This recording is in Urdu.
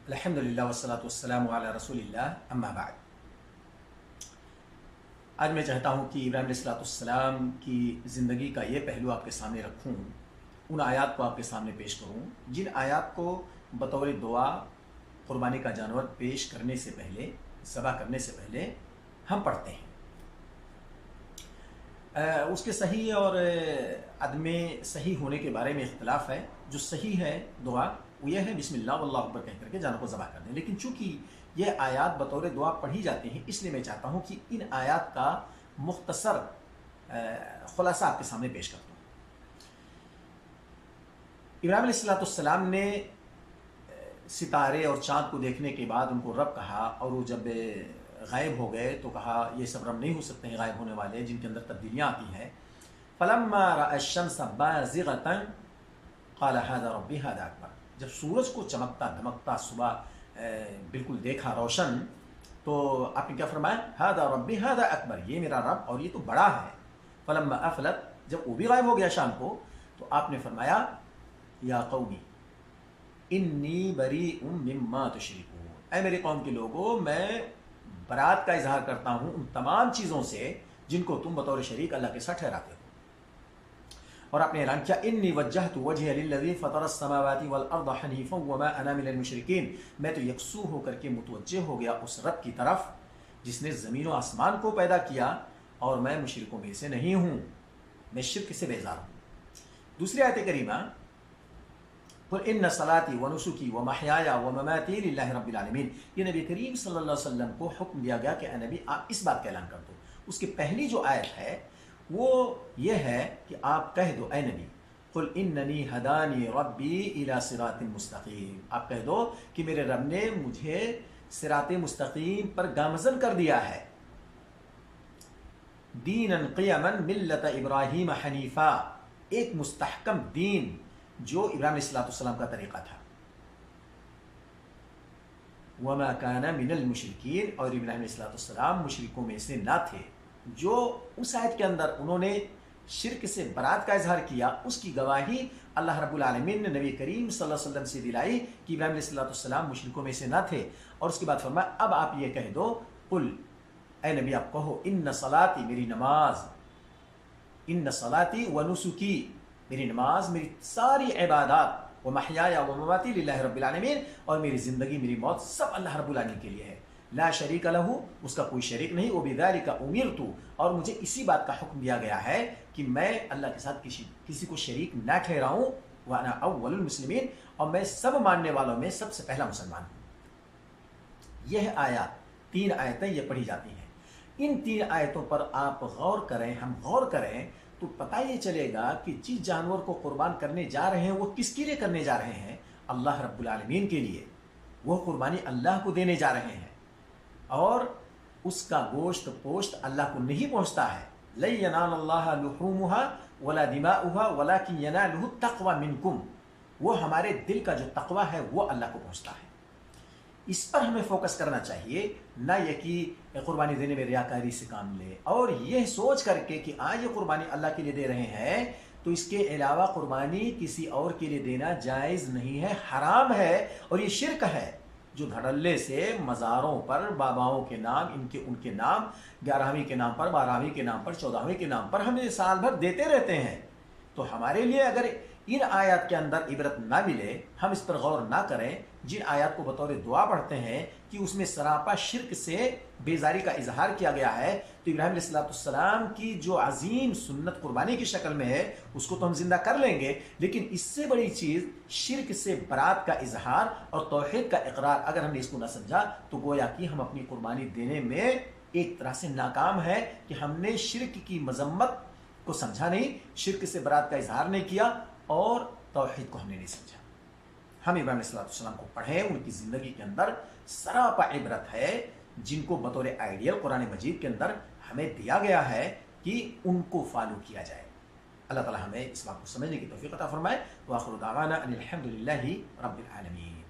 الحمدللہ والصلاۃ والسلام علی رسول اللہ اما بعد۔ آج میں چاہتا ہوں کہ ابراہیم علیہ السلام کی زندگی کا یہ پہلو آپ کے سامنے رکھوں، ان آیات کو آپ کے سامنے پیش کروں جن آیات کو بطور دعا قربانی کا جانور پیش کرنے سے پہلے، ذبح کرنے سے پہلے ہم پڑھتے ہیں۔ اس کے صحیح اور عدم صحیح ہونے کے بارے میں اختلاف ہے۔ جو صحیح ہے دعا وہ یہ ہے بسم اللہ واللہ اکبر کہہ کر کے جانور کو ذبح کر دیں، لیکن چونکہ یہ آیات بطور دعا پڑھی جاتی ہیں اس لیے میں چاہتا ہوں کہ ان آیات کا مختصر خلاصہ آپ کے سامنے پیش کرتا ہوں۔ ابراہیم علیہ السلام نے ستارے اور چاند کو دیکھنے کے بعد ان کو رب کہا، اور وہ جب غائب ہو گئے تو کہا یہ سب رب نہیں ہو سکتے ہیں غائب ہونے والے جن کے اندر تبدیلیاں آتی ہیں۔ فلما رأى الشمس بازغة قال هذا ربي هذا اکبر، جب سورج کو چمکتا دمکتا صبح بالکل دیکھا روشن تو آپ نے کیا فرمایا؟ هذا ربي هذا اکبر، یہ میرا رب اور یہ تو بڑا ہے۔ فلما افلت، جب وہ بھی غائب ہو گیا شام کو تو آپ نے فرمایا یا قومی انی بریء مما تشرکون، اے میری قوم کے لوگوں میں برات کا اظہار کرتا ہوں ان تمام چیزوں سے جن کو تم بطور شریک اللہ کے ساتھ ٹھہراتے ہو۔ اور آپ نے اعلان کیا انی وجہت وجہی للذی فطر السماوات والارض حنیفا وما انا من المشرکین، میں تو یکسو ہو کر کے متوجہ ہو گیا اس رب کی طرف جس نے زمین و آسمان کو پیدا کیا، اور میں مشرکوں میں سے نہیں ہوں، میں شرک سے بیزار ہوں۔ دوسری آیت کریمہ قل ان صلاتی ونسکی ومحیای ومماتی للہ رب العالمین، یہ نبی کریم صلی اللہ علیہ وسلم کو حکم دیا گیا کہ اے نبی آپ اس بات کا اعلان کر دو۔ اس کی پہلی جو آیت ہے وہ یہ ہے کہ آپ کہہ دو اے نبی قل اننی ہدانی ربی الی صراط مستقیم، آپ کہہ دو کہ میرے رب نے مجھے صراط مستقیم پر گامزن کر دیا ہے۔ دینا قیما ملت ابراہیم حنیفا، ایک مستحکم دین جو ابراہیم علیہ السلام کا طریقہ تھا۔ وما کان من المشرکین، اور ابراہیم علیہ السلام مشرکوں میں سے نہ تھے۔ جو اس آیت کے اندر انہوں نے شرک سے برات کا اظہار کیا اس کی گواہی اللہ رب العالمین نے نبی کریم صلی اللہ علیہ وسلم سے دلائی کہ ابراہیم علیہ السلام مشرکوں میں سے نہ تھے، اور اس کے بعد فرمایا اب آپ یہ کہہ دو قل، اے نبی آپ کہو ان صلاتی، میری نماز، ان صلاتی ونسکی، میری نماز، میری ساری عبادات، ومحیای ومماتی للہ رب العالمین، اور میری زندگی میری موت سب اللہ رب العالمین کے لیے ہے۔ لا شریک لہ، اس کا کوئی شریک نہیں، وبذالک امرت، اور مجھے اسی بات کا حکم دیا گیا ہے کہ میں اللہ کے ساتھ کسی کو شریک نہ ٹھہراؤں، وانا اول المسلمین، اور میں سب ماننے والوں میں سب سے پہلا مسلمان ہوں۔ یہ آیات، تین آیتیں یہ پڑھی جاتی ہیں۔ ان تین آیتوں پر آپ غور کریں، ہم غور کریں تو پتہ یہ چلے گا کہ جس جانور کو قربان کرنے جا رہے ہیں وہ کس کے لیے کرنے جا رہے ہیں؟ اللہ رب العالمین کے لیے۔ وہ قربانی اللہ کو دینے جا رہے ہیں، اور اس کا گوشت پوشت اللہ کو نہیں پہنچتا ہے۔ لن ینال اللہ لحومها ولا دماؤها ولکن ینالہ التقوی منکم، وہ ہمارے دل کا جو تقوی ہے وہ اللہ کو پہنچتا ہے۔ اس پر ہمیں فوکس کرنا چاہیے، نہ یہ کہ قربانی دینے میں ریاکاری سے کام لے، اور یہ سوچ کر کے کہ آج یہ قربانی اللہ کے لیے دے رہے ہیں تو اس کے علاوہ قربانی کسی اور کے لیے دینا جائز نہیں ہے، حرام ہے، اور یہ شرک ہے جو دھڑلے سے مزاروں پر باباؤں کے نام، ان کے نام، 11ویں کے نام پر، 12ویں کے نام پر، 14ویں کے نام پر ہم یہ سال بھر دیتے رہتے ہیں۔ تو ہمارے لیے اگر ان آیات کے اندر عبرت نہ ملے، ہم اس پر غور نہ کریں، جن آیات کو بطور دعا پڑھتے ہیں کہ اس میں سراپا شرک سے بیزاری کا اظہار کیا گیا ہے، تو ابراہیم علیہ السلام کی جو عظیم سنت قربانی کی شکل میں ہے اس کو تو ہم زندہ کر لیں گے، لیکن اس سے بڑی چیز شرک سے برات کا اظہار اور توحید کا اقرار، اگر ہم نے اس کو نہ سمجھا تو گویا کہ ہم اپنی قربانی دینے میں ایک طرح سے ناکام ہے کہ ہم نے شرک کی مذمت کو سمجھا نہیں، شرک سے برات کا اظہار نہیں کیا، اور توحید کو ہم نے نہیں سمجھا۔ ہم ابراہیم علیہ السلام کو پڑھیں، ان کی زندگی کے اندر سراپا عبرت ہے جن کو بطور آئیڈیل قرآن مجید کے اندر ہمیں دیا گیا ہے کہ ان کو فالو کیا جائے۔ اللہ تعالی ہمیں اس بات کو سمجھنے کی توفیق عطا فرمائے۔ وآخر دعوانا ان الحمد للہ رب العالمین۔